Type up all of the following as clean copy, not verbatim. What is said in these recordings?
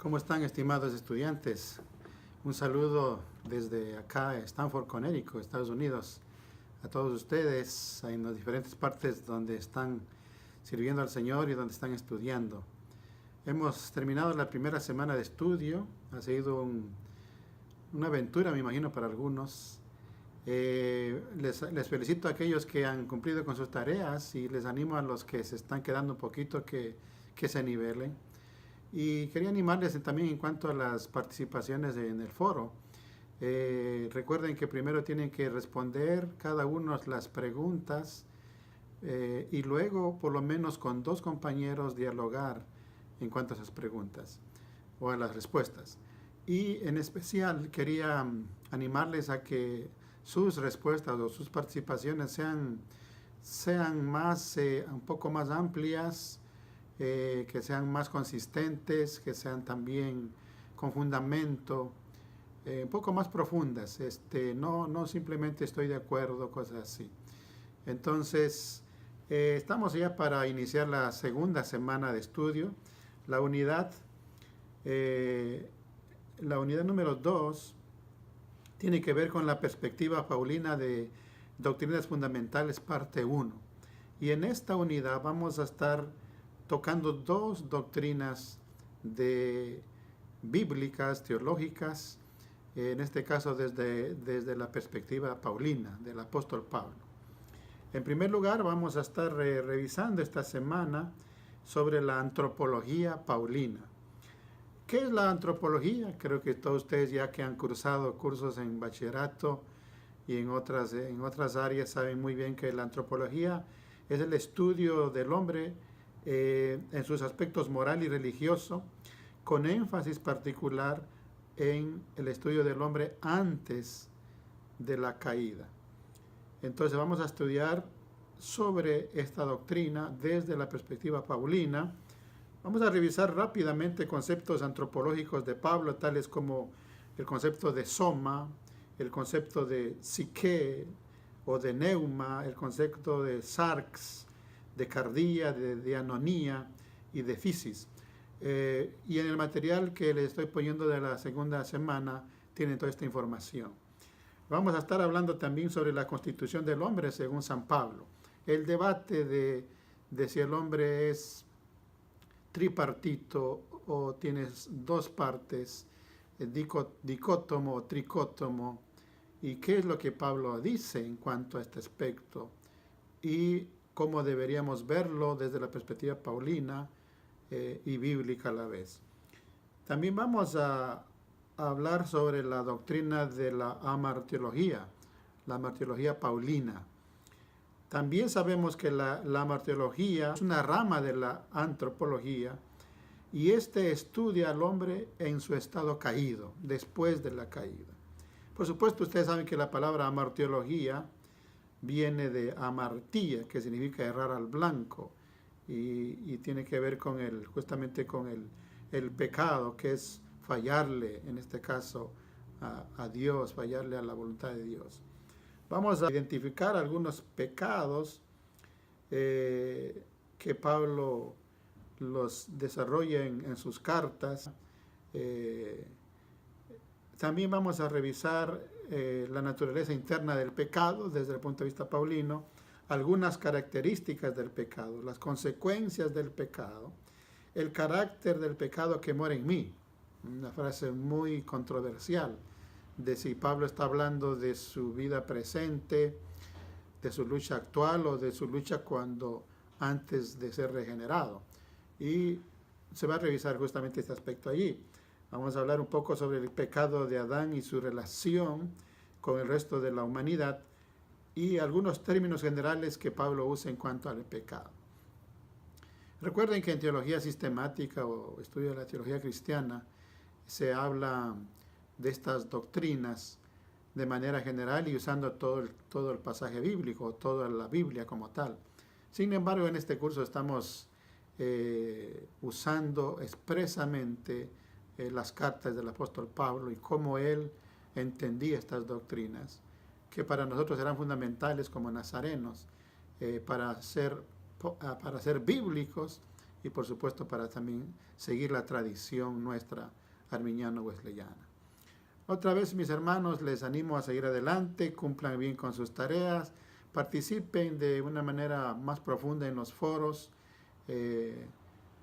¿Cómo están, estimados estudiantes? Un saludo desde acá, Stanford, Connecticut, Estados Unidos, a todos ustedes en las diferentes partes donde están sirviendo al Señor y donde están estudiando. Hemos terminado la primera semana de estudio, ha sido una aventura, me imagino, para algunos. Les felicito a aquellos que han cumplido con sus tareas y les animo a los que se están quedando un poquito que se nivelen. Y quería animarles también en cuanto a las participaciones en el foro. Recuerden que primero tienen que responder cada uno las preguntas y luego por lo menos con dos compañeros dialogar en cuanto a esas preguntas o a las respuestas. Y en especial quería animarles a que sus respuestas o sus participaciones sean más, un poco más amplias, que sean más consistentes, que sean también con fundamento, un poco más profundas. No simplemente estoy de acuerdo, cosas así. Entonces, estamos ya para iniciar la segunda semana de estudio. La unidad número 2 tiene que ver con la perspectiva paulina de Doctrinas Fundamentales, parte 1. Y en esta unidad vamos a estar tocando dos doctrinas bíblicas, teológicas, en este caso desde la perspectiva paulina, del apóstol Pablo. En primer lugar, vamos a estar revisando esta semana sobre la antropología paulina. ¿Qué es la antropología? Creo que todos ustedes, ya que han cursado cursos en bachillerato y en otras áreas, saben muy bien que la antropología es el estudio del hombre en sus aspectos moral y religioso, con énfasis particular en el estudio del hombre antes de la caída. Entonces vamos a estudiar sobre esta doctrina desde la perspectiva paulina. Vamos a revisar rápidamente conceptos antropológicos de Pablo, tales como el concepto de soma, el concepto de psique o de neuma, el concepto de sarx, de cardía, de dianonía y de physis. Y en el material que les estoy poniendo de la segunda semana tienen toda esta información. Vamos a estar hablando también sobre la constitución del hombre según San Pablo. El debate de si el hombre es tripartito o tiene dos partes, dicótomo o tricótomo, y qué es lo que Pablo dice en cuanto a este aspecto y cómo deberíamos verlo desde la perspectiva paulina y bíblica a la vez. También vamos a hablar sobre la doctrina de la amartiología paulina. También sabemos que la amartiología es una rama de la antropología y estudia al hombre en su estado caído, después de la caída. Por supuesto, ustedes saben que la palabra amartiología viene de amartía, que significa errar al blanco, y tiene que ver justamente con el pecado, que es fallarle, en este caso, a Dios, fallarle a la voluntad de Dios. Vamos a identificar algunos pecados que Pablo los desarrolla en sus cartas. También vamos a revisar la naturaleza interna del pecado desde el punto de vista paulino, algunas características del pecado, las consecuencias del pecado, el carácter del pecado que mora en mí. Una frase muy controversial de si Pablo está hablando de su vida presente, de su lucha actual o de su lucha antes de ser regenerado. Y se va a revisar justamente este aspecto allí. Vamos a hablar un poco sobre el pecado de Adán y su relación con el resto de la humanidad y algunos términos generales que Pablo usa en cuanto al pecado. Recuerden que en teología sistemática o estudio de la teología cristiana se habla de estas doctrinas de manera general y usando todo el pasaje bíblico, toda la Biblia como tal. Sin embargo, en este curso estamos usando expresamente las cartas del apóstol Pablo y cómo él entendía estas doctrinas, que para nosotros eran fundamentales como nazarenos, para ser bíblicos y por supuesto para también seguir la tradición nuestra arminiano-wesleyana. Otra vez, mis hermanos, les animo a seguir adelante, cumplan bien con sus tareas, participen de una manera más profunda en los foros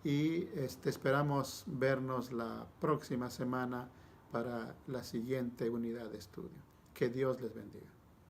y esperamos vernos la próxima semana para la siguiente unidad de estudio. Que Dios les bendiga.